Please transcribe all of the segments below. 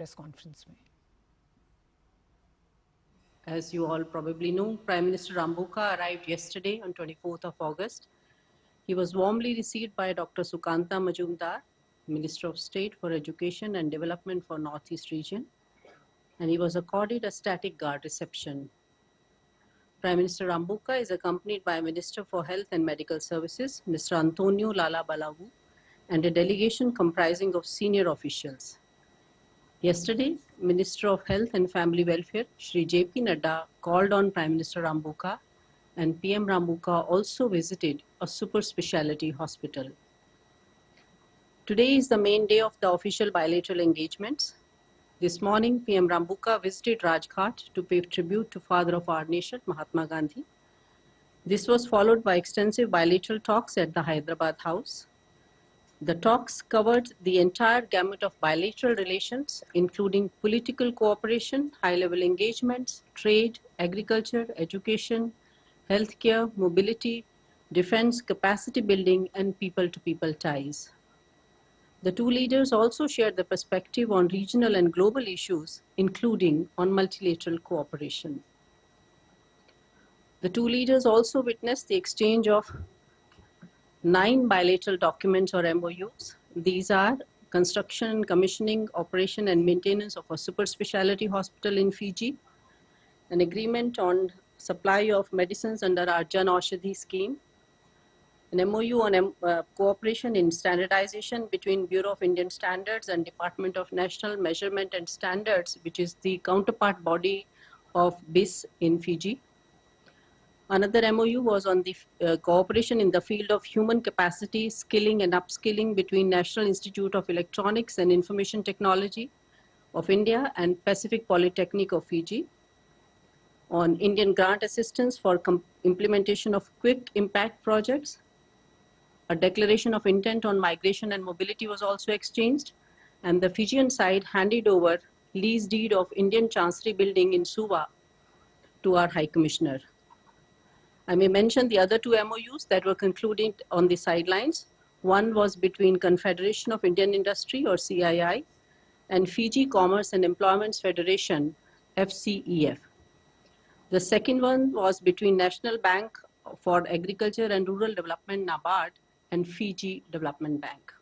Press conference में। As you all probably know, Prime Minister Rabuka arrived yesterday on 24th of August. He was warmly received by Dr. Sukanta Majumdar, Minister of State for Education and Development for Northeast region, and he was accorded a static guard reception. Prime Minister Rabuka is accompanied by Minister for Health and Medical Services, Mr. Antonio Lala Balavu, and a delegation comprising of senior officials. Yesterday, Minister of Health and Family Welfare, Shri J.P. Nadda, called on Prime Minister Rabuka, and PM Rabuka also visited a super specialty hospital. Today is the main day of the official bilateral engagements. This morning, PM Rabuka visited Rajghat to pay tribute to Father of our nation, Mahatma Gandhi. This was followed by extensive bilateral talks at the Hyderabad House. The talks covered the entire gamut of bilateral relations, including political cooperation, high-level engagements, trade, agriculture, education, healthcare, mobility, defense, capacity building, and people-to-people ties. The two leaders also shared the perspective on regional and global issues, including on multilateral cooperation. The two leaders also witnessed the exchange of 9 bilateral documents or MOUs. These are construction, commissioning, operation and maintenance of a super specialty hospital in Fiji, an agreement on supply of medicines under our Jan Aushadhi scheme, an MOU on cooperation in standardization between Bureau of Indian Standards and Department of National Measurement and Standards, which is the counterpart body of BIS in Fiji. Another MOU was on the cooperation in the field of human capacity, skilling and upskilling between National Institute of Electronics and Information Technology of India and Pacific Polytechnic of Fiji, on Indian grant assistance for implementation of quick impact projects. A declaration of intent on migration and mobility was also exchanged, and the Fijian side handed over lease deed of Indian Chancery Building in Suva to our High Commissioner. I may mention the other two MOUs that were concluded on the sidelines. One was between Confederation of Indian Industry, or CII, and Fiji Commerce and Employment Federation, FCEF. The second one was between National Bank for Agriculture and Rural Development, NABARD, and Fiji Development Bank.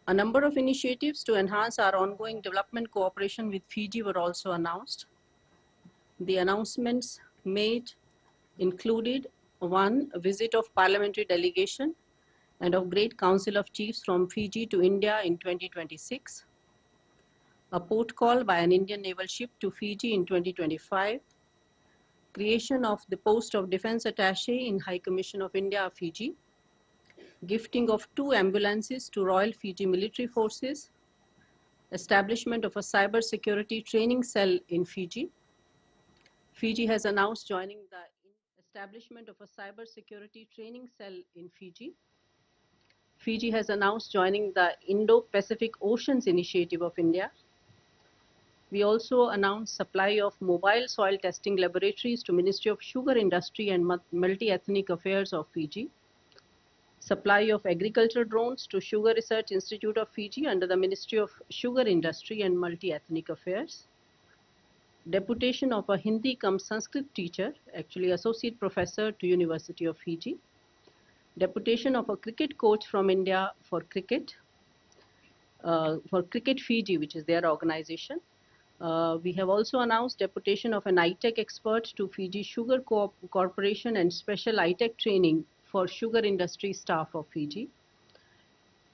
A number of initiatives to enhance our ongoing development cooperation with Fiji were also announced. The announcements made included: one, a visit of parliamentary delegation and of Great Council of Chiefs from Fiji to India in 2026, a port call by an Indian naval ship to Fiji in 2025, creation of the post of Defense Attaché in High Commission of India, Fiji, gifting of 2 ambulances to Royal Fiji Military Forces, establishment of a cyber security training cell in Fiji. Fiji has announced joining the establishment of a cyber security training cell in Fiji. Fiji has announced joining the Indo-Pacific Oceans Initiative of India. We also announced supply of mobile soil testing laboratories to Ministry of Sugar Industry and Multi-Ethnic Affairs of Fiji. Supply of agriculture drones to Sugar Research Institute of Fiji under the Ministry of Sugar Industry and Multi-Ethnic Affairs. Deputation of a Hindi cum Sanskrit teacher, actually associate professor to University of Fiji. Deputation of a cricket coach from India for Cricket Fiji, which is their organization. We have also announced deputation of an ITech expert to Fiji Sugar Corporation and special ITech training for sugar industry staff of Fiji.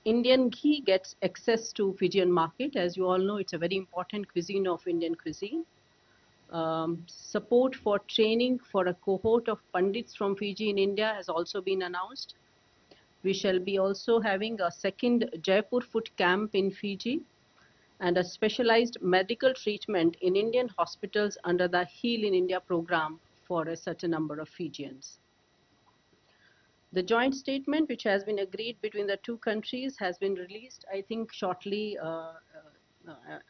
Indian ghee gets access to Fijian market. As you all know, it's a very important cuisine of Indian cuisine. Support for training for a cohort of Pandits from Fiji in India has also been announced. We shall be also having a second Jaipur foot camp in Fiji and a specialized medical treatment in Indian hospitals under the Heal in India program for such a number of Fijians. The joint statement, which has been agreed between the two countries, has been released, I think, shortly.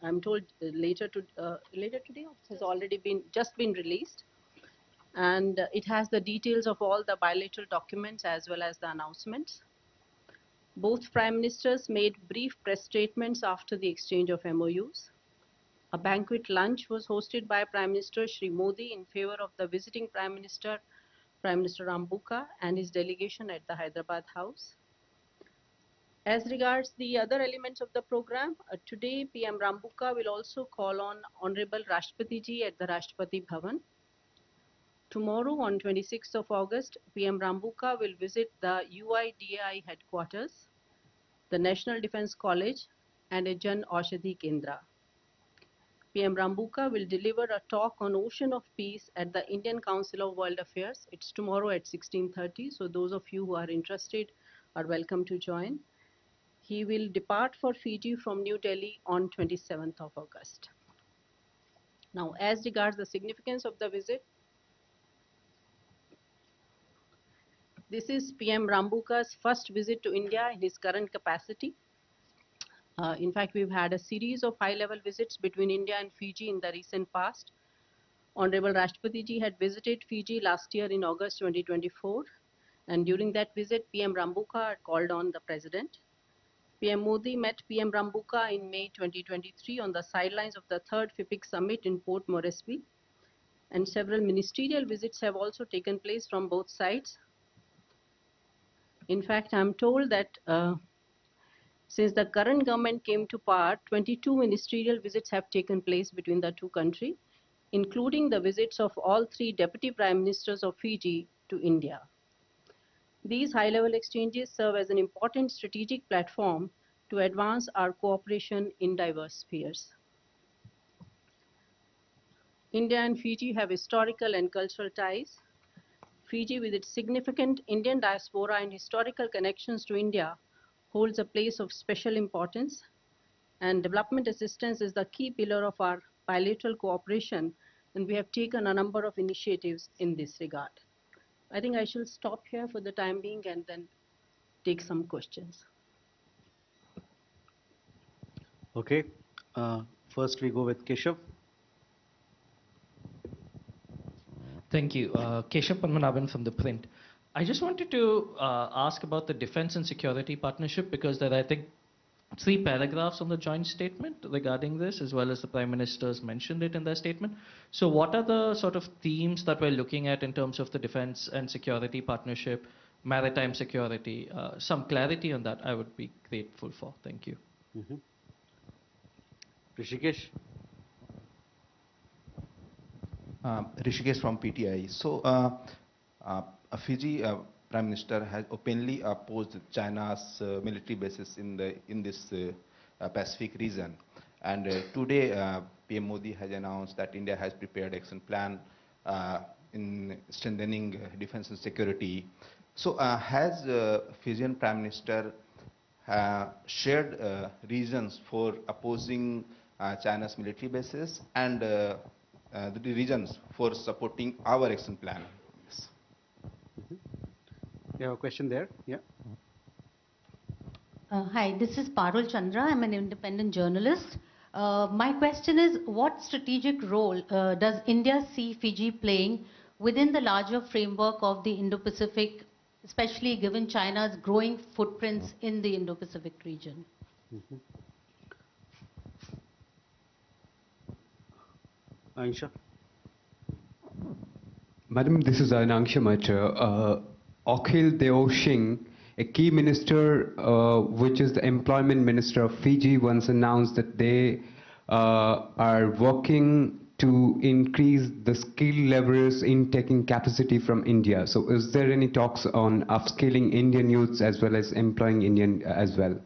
I'm told later today. It has already just been released, and it has the details of all the bilateral documents as well as the announcements. Both Prime Ministers made brief press statements after the exchange of MOUs. A banquet lunch was hosted by Prime Minister Shri Modi in favor of the visiting Prime Minister Rabuka, and his delegation at the Hyderabad House. As regards the other elements of the program, today PM Rabuka will also call on Honorable Rashtrapati Ji at the Rashtrapati Bhavan. Tomorrow, on 26th of August, PM Rabuka will visit the UIDAI headquarters, the National Defence College, and a Jan Aushadhi Kendra. PM Rabuka will deliver a talk on Ocean of Peace at the Indian Council of World Affairs. It's tomorrow at 16:30, so those of you who are interested are welcome to join. He will depart for Fiji from New Delhi on 27th of August. Now, as regards the significance of the visit, this is PM Rabuka's first visit to India in his current capacity. In fact, we've had a series of high-level visits between India and Fiji in the recent past. Honorable Rashtrapati Ji had visited Fiji last year in August 2024, and during that visit, PM Rabuka had called on the President. PM Modi met PM Rabuka in May 2023 on the sidelines of the third FIPIC summit in Port Moresby, and several ministerial visits have also taken place from both sides. In fact, I'm told that since the current government came to power, 22 ministerial visits have taken place between the two countries, including the visits of all three Deputy Prime Ministers of Fiji to India. These high-level exchanges serve as an important strategic platform to advance our cooperation in diverse spheres. India and Fiji have historical and cultural ties. Fiji, with its significant Indian diaspora and historical connections to India, holds a place of special importance, and development assistance is the key pillar of our bilateral cooperation, and we have taken a number of initiatives in this regard. I think I shall stop here for the time being and then take some questions. Okay. First we go with Keshav. Thank you. Keshav Padmanabhan from The Print. I just wanted to ask about the defense and security partnership, because there are, I think, 3 paragraphs on the joint statement regarding this, as well as the Prime Minister's mentioned it in their statement. So what are the sort of themes that we're looking at in terms of the defense and security partnership, maritime security? Some clarity on that I would be grateful for. Thank you. Rishikesh. Rishikesh from PTI. So, Fiji Prime Minister has openly opposed China's military bases in this Pacific region, and today PM Modi has announced that India has prepared action plan in strengthening defense and security. So, has Fijian Prime Minister shared reasons for opposing China's military bases and the reasons for supporting our action plan? Yes. You have a question there? Yeah. Hi, this is Parul Chandra. I'm an independent journalist. My question is, what strategic role does India see Fiji playing within the larger framework of the Indo-Pacific, especially given China's growing footprints in the Indo-Pacific region? Aisha. Madam, this is Anangsha Matra. Akhil Deo Singh, a key minister, which is the employment minister of Fiji, once announced that they are working to increase the skill levels in taking capacity from India. So is there any talks on upskilling Indian youths as well as employing Indian as well?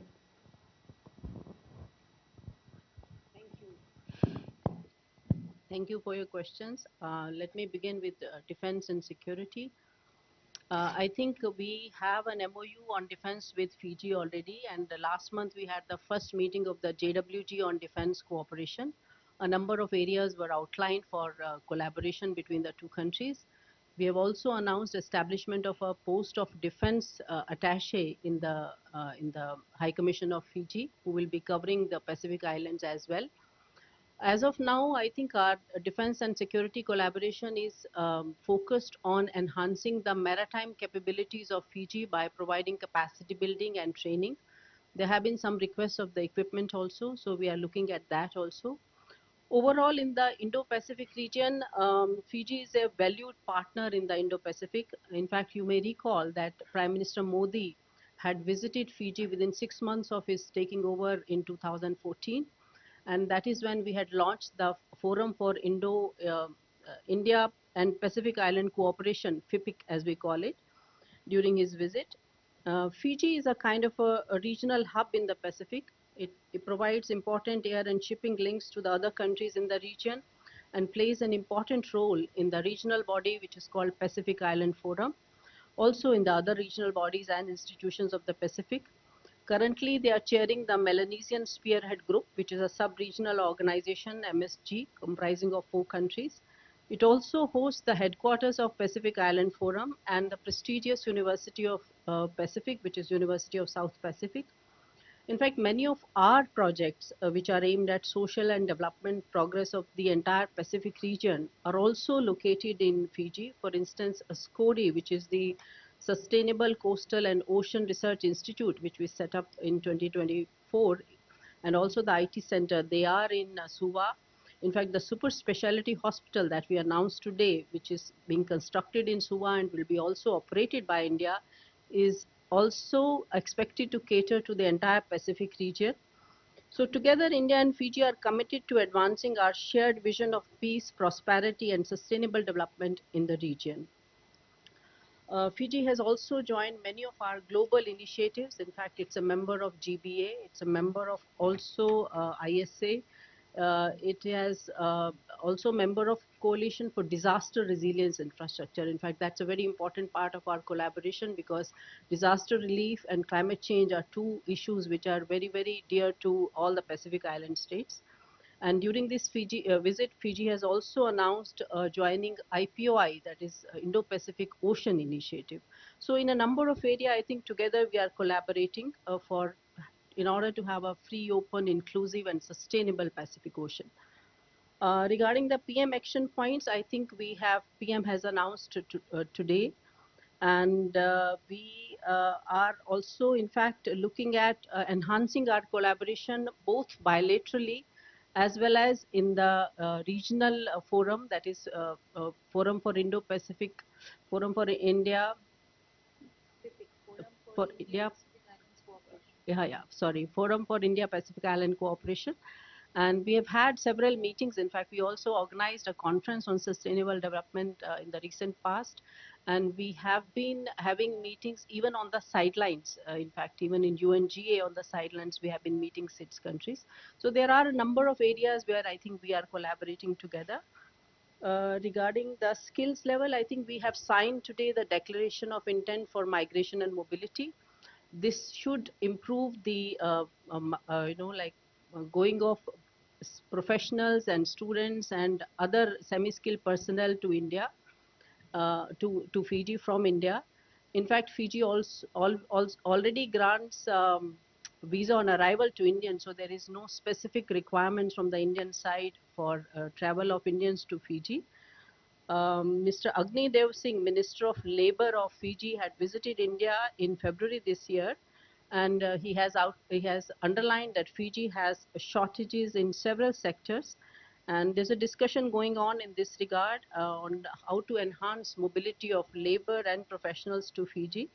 Thank you for your questions. Let me begin with defense and security. I think we have an MOU on defense with Fiji already, and last month we had the first meeting of the JWG on defense cooperation. A number of areas were outlined for collaboration between the two countries. We have also announced establishment of a post of defense attaché in the High Commission of Fiji, who will be covering the Pacific Islands as well. As of now, I think our defense and security collaboration is focused on enhancing the maritime capabilities of Fiji by providing capacity building and training There have been some requests of the equipment also, so we are looking at that also. Overall, in the Indo-Pacific region, Fiji is a valued partner in the Indo-Pacific. In fact, you may recall that Prime Minister Modi had visited Fiji within 6 months of his taking over in 2014. And that is when we had launched the Forum for India and Pacific Island Cooperation, FIPIC as we call it, during his visit. Fiji is a kind of a regional hub in the Pacific. It provides important air and shipping links to the other countries in the region and plays an important role in the regional body which is called Pacific Island Forum, also in the other regional bodies and institutions of the Pacific. Currently, they are chairing the Melanesian Spearhead Group, which is a sub-regional organization, MSG, comprising of 4 countries. It also hosts the headquarters of Pacific Island Forum and the prestigious University of Pacific, which is University of South Pacific. In fact, many of our projects, which are aimed at social and development progress of the entire Pacific region, are also located in Fiji. For instance, SCORI, which is the Sustainable Coastal and Ocean Research Institute, which we set up in 2024, and also the IT Center, they are in Suva. In fact, the super specialty hospital that we announced today, which is being constructed in Suva and will be also operated by India, is also expected to cater to the entire Pacific region. So together, India and Fiji are committed to advancing our shared vision of peace, prosperity, and sustainable development in the region. Fiji has also joined many of our global initiatives. In fact, it's a member of GBA, it's a member of also ISA. It has also a member of Coalition for Disaster Resilience Infrastructure. In fact, that's a very important part of our collaboration because disaster relief and climate change are 2 issues which are very, very dear to all the Pacific Island states. And during this visit, Fiji has also announced joining IPOI, that is Indo-Pacific Ocean Initiative. So in a number of areas, I think together we are collaborating in order to have a free, open, inclusive, and sustainable Pacific Ocean. Regarding the PM action points, I think PM has announced today, and we are also, in fact, looking at enhancing our collaboration both bilaterally as well as in the regional forum, that is Forum for Indo-Pacific, Forum for India, for India, Forum for India Pacific Island Cooperation. And we have had several meetings. In fact, we also organized a conference on sustainable development in the recent past. And we have been having meetings even on the sidelines. In fact, even in UNGA on the sidelines, we have been meeting 6 countries. So there are a number of areas where I think we are collaborating together. Regarding the skills level, I think we have signed today the Declaration of Intent for Migration and Mobility. This should improve the, going of professionals and students and other semi-skilled personnel to India, to Fiji from India. In fact, Fiji already grants visa on arrival to Indians, so there is no specific requirements from the Indian side for travel of Indians to Fiji. Mr. Agni Dev Singh, Minister of Labour of Fiji, had visited India in February this year, and he has underlined that Fiji has shortages in several sectors, and there's a discussion going on in this regard on how to enhance mobility of labour and professionals to Fiji.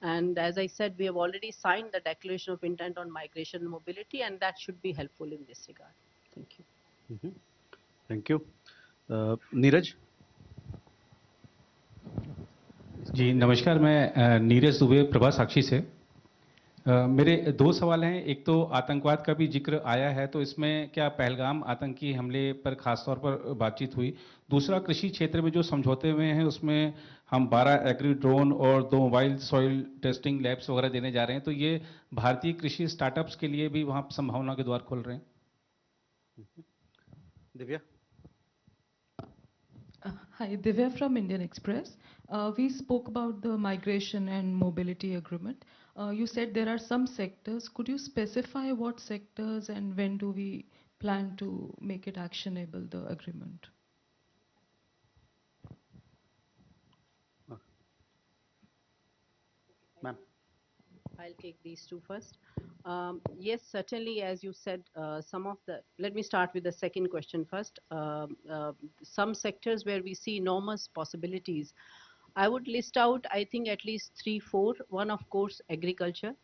And as I said, we have already signed the Declaration of Intent on Migration and Mobility, and that should be helpful in this regard. Thank you. Thank you. Neeraj? जी नमस्कार, मैं नीरज दुबे प्रभा साक्षी से। मेरे 2 सवाल हैं। एक तो आतंकवाद का भी जिक्र आया है, तो इसमें क्या पहलगाम आतंकी हमले पर खास तौर पर बातचीत हुई? दूसरा, कृषि क्षेत्र में जो समझौते हुए हैं उसमें हम 12 एग्री ड्रोन और 2 मोबाइल सॉइल टेस्टिंग लैब्स वगैरह देने जा रहे हैं, तो ये भारतीय कृषि स्टार्टअप्स के लिए भी वहाँ संभावना के द्वार खोल रहे हैं? Divya? Hi, Divya from Indian Express. We spoke about the migration and mobility agreement. You said there are some sectors. Could you specify what sectors and when do we plan to make it actionable, the agreement? Ma'am? I'll take these two first. Yes, certainly, as you said, let me start with the second question first. Some sectors where we see enormous possibilities. I would list out, I think, at least three, four. One, of course, agriculture.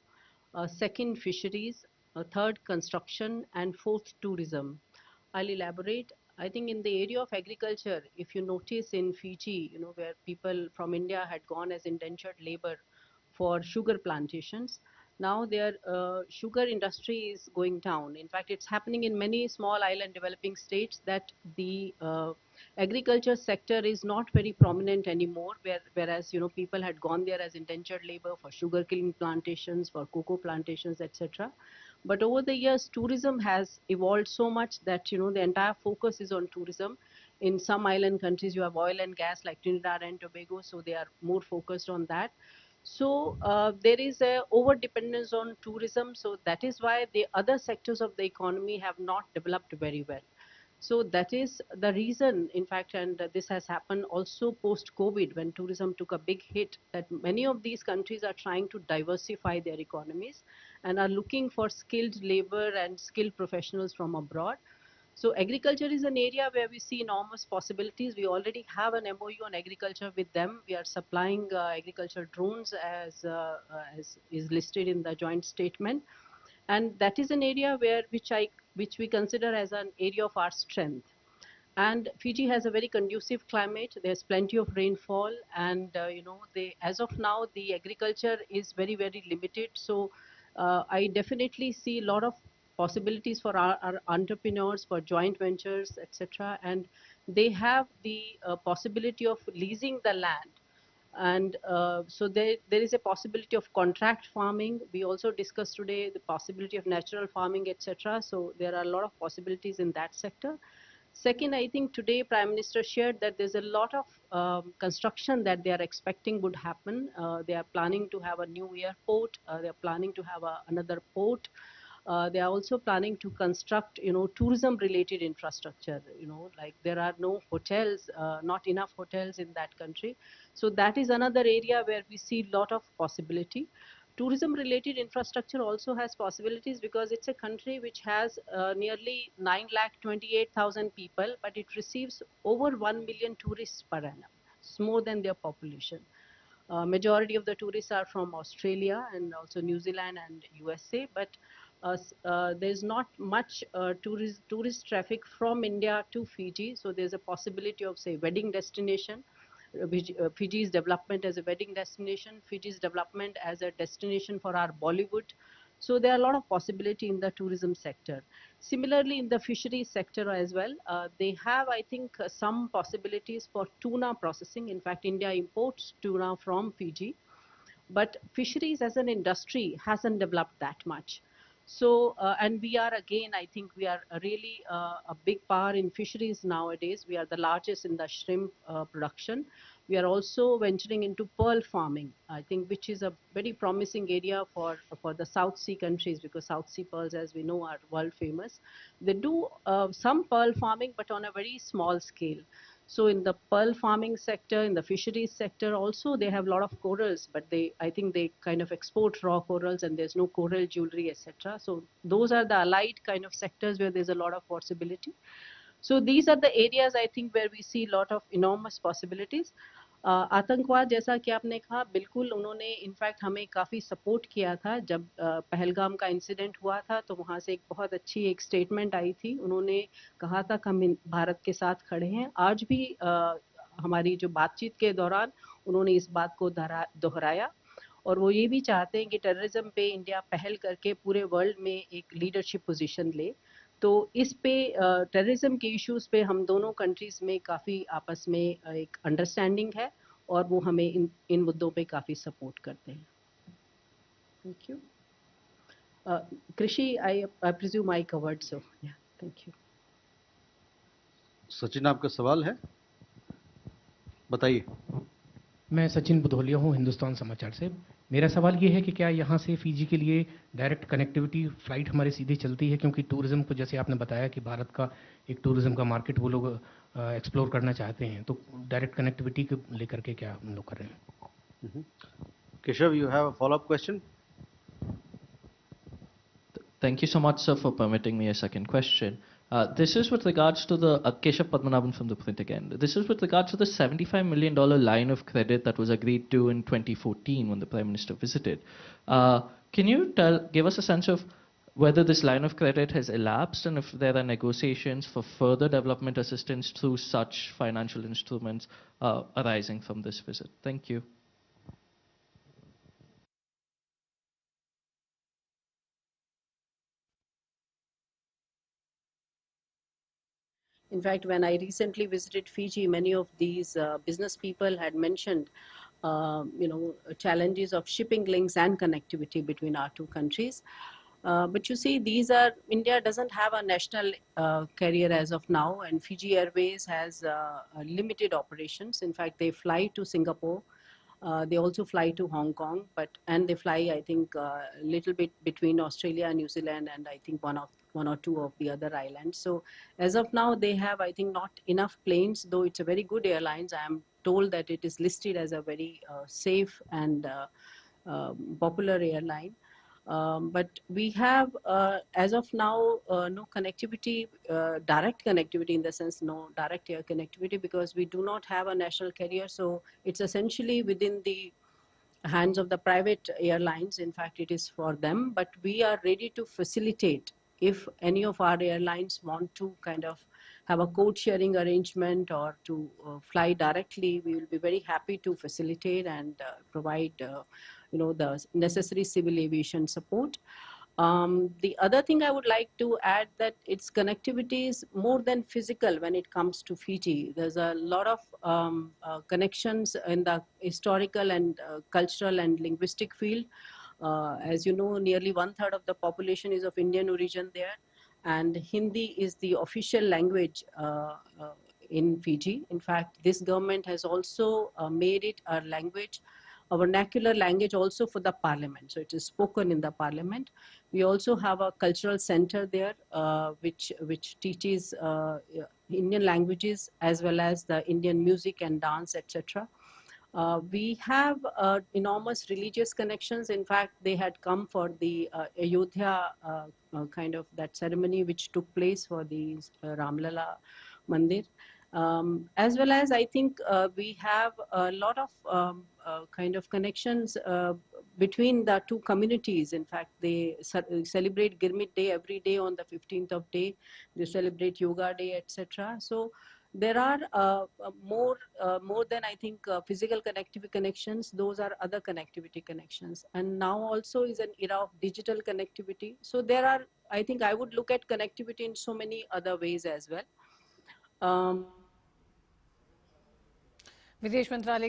Second, fisheries. Third, construction. And fourth, tourism. I'll elaborate. I think in the area of agriculture, if you notice in Fiji, where people from India had gone as indentured labor for sugar plantations, now their sugar industry is going down. In fact, it's happening in many small island developing states that the agriculture sector is not very prominent anymore, whereas people had gone there as indentured labor for sugarcane plantations, for cocoa plantations, etc. But over the years, tourism has evolved so much that the entire focus is on tourism. In some island countries, you have oil and gas like Trinidad and Tobago, so they are more focused on that. So there is a over dependence on tourism. So that is why the other sectors of the economy have not developed very well. So that is the reason, in fact, and this has happened also post-COVID when tourism took a big hit, that many of these countries are trying to diversify their economies and are looking for skilled labor and skilled professionals from abroad. So agriculture is an area where we see enormous possibilities. We already have an MOU on agriculture with them. We are supplying agriculture drones as is listed in the joint statement, and that is an area which we consider as an area of our strength. And Fiji has a very conducive climate. There's plenty of rainfall, and as of now, the agriculture is very limited. So I definitely see a lot of possibilities for our entrepreneurs, for joint ventures, etc. And they have the possibility of leasing the land, and so there is a possibility of contract farming. We also discussed today the possibility of natural farming, etc. So there are a lot of possibilities in that sector. Second, I think today Prime Minister shared that there's a lot of construction that they are expecting would happen. They are planning to have a new airport. They are planning to have another port. They are also planning to construct, tourism-related infrastructure. Like there are no hotels, not enough hotels in that country. So that is another area where we see a lot of possibility. Tourism-related infrastructure also has possibilities because it's a country which has nearly 9,28,000 people, but it receives over 1 million tourists per annum. It's more than their population. Majority of the tourists are from Australia and also New Zealand and USA, but there's not much tourist traffic from India to Fiji. So there's a possibility of, say, wedding destination, Fiji's development as a wedding destination, Fiji's development as a destination for our Bollywood. So there are a lot of possibility in the tourism sector. Similarly, in the fisheries sector as well, they have, I think, some possibilities for tuna processing. In fact, India imports tuna from Fiji, but fisheries as an industry hasn't developed that much. So, and we are again, I think we are really a big power in fisheries nowadays. We are the largest in the shrimp production. We are also venturing into pearl farming, I think, which is a very promising area for the South Sea countries, because South Sea pearls, as we know, are world famous. They do some pearl farming, but on a very small scale. So in the pearl farming sector, in the fisheries sector also, they have a lot of corals, but I think they kind of export raw corals and there's no coral jewelry, etc. So those are the allied kind of sectors where there's a lot of possibility. So these are the areas, I think, where we see a lot of enormous possibilities. आतंकवाद, जैसा कि आपने कहा, बिल्कुल उन्होंने in fact हमें काफ़ी support किया था जब पहलगाम का इंसिडेंट हुआ था, तो वहाँ से एक बहुत अच्छी एक स्टेटमेंट आई थी. उन्होंने कहा था कि हम भारत के साथ खड़े हैं. आज भी हमारी जो बातचीत के दौरान उन्होंने इस बात को दोहराया, और वो ये भी चाहते हैं कि टेररिज्म पे इंडिया पहल करके पूरे वर्ल्ड में एक लीडरशिप पोजीशन ले. तो इस पे टेररिज्म के इश्यूज पे हम दोनों कंट्रीज में काफ़ी आपस में एक अंडरस्टैंडिंग है, और वो हमें इन मुद्दों पे काफ़ी सपोर्ट करते हैं. Thank you. कृषि, आई प्रिज्यूम आई कवर्ड, सो या, थैंक यू. सचिन, आपका सवाल है, बताइए. मैं सचिन बुधोलिया हूँ, हिंदुस्तान समाचार से. मेरा सवाल ये है कि क्या यहाँ से फिजी के लिए डायरेक्ट कनेक्टिविटी फ्लाइट हमारे सीधे चलती है, क्योंकि टूरिज्म को, जैसे आपने बताया कि भारत का एक टूरिज्म का मार्केट वो लोग एक्सप्लोर करना चाहते हैं, तो डायरेक्ट कनेक्टिविटी को लेकर के क्या हम लोग कर रहे हैं? Keshav, you have a follow up question? Thank you so much, sir, for permitting me a second question. This is with regards to the Keshav Padmanabhan from the print again. This is with regards to the $75 million line of credit that was agreed to in 2014 when the Prime Minister visited. Can you give us a sense of whether this line of credit has elapsed and if there are negotiations for further development assistance through such financial instruments arising from this visit? Thank you. In fact, when I recently visited Fiji, many of these business people had mentioned, challenges of shipping links and connectivity between our two countries. But you see, India doesn't have a national carrier as of now, and Fiji Airways has limited operations. In fact, they fly to Singapore. They also fly to Hong Kong, and they fly, I think, a little bit between Australia and New Zealand, and I think one or two of the other islands. So as of now, they have, I think, not enough planes, though it's a very good airlines. I am told that it is listed as a very safe and popular airline. But we have, as of now, no connectivity, direct connectivity in the sense, no direct air connectivity, because we do not have a national carrier. So it's essentially within the hands of the private airlines. In fact, it is for them, but we are ready to facilitate if any of our airlines want to kind of have a code sharing arrangement or to fly directly. We will be very happy to facilitate and provide the necessary civil aviation support. The other thing I would like to add that its connectivity is more than physical when it comes to Fiji. There's a lot of connections in the historical and cultural and linguistic field. As you know, nearly 1/3 of the population is of Indian origin there, and Hindi is the official language in Fiji. In fact, this government has also made it a language, a vernacular language also for the parliament. So it is spoken in the parliament. We also have a cultural center there, which teaches Indian languages as well as the Indian music and dance, etc. We have enormous religious connections. In fact, they had come for the Ayodhya kind of that ceremony which took place for the Ramlala Mandir. As well as I think we have a lot of kind of connections between the two communities. In fact, they celebrate Girmit Day every day on the 15th of Day. They celebrate Yoga Day, etc. So there are more than I think physical connectivity connections. Those are other connectivity connections. And now also is an era of digital connectivity. So there are, I think I would look at connectivity in so many other ways as well. विदेश मंत्रालय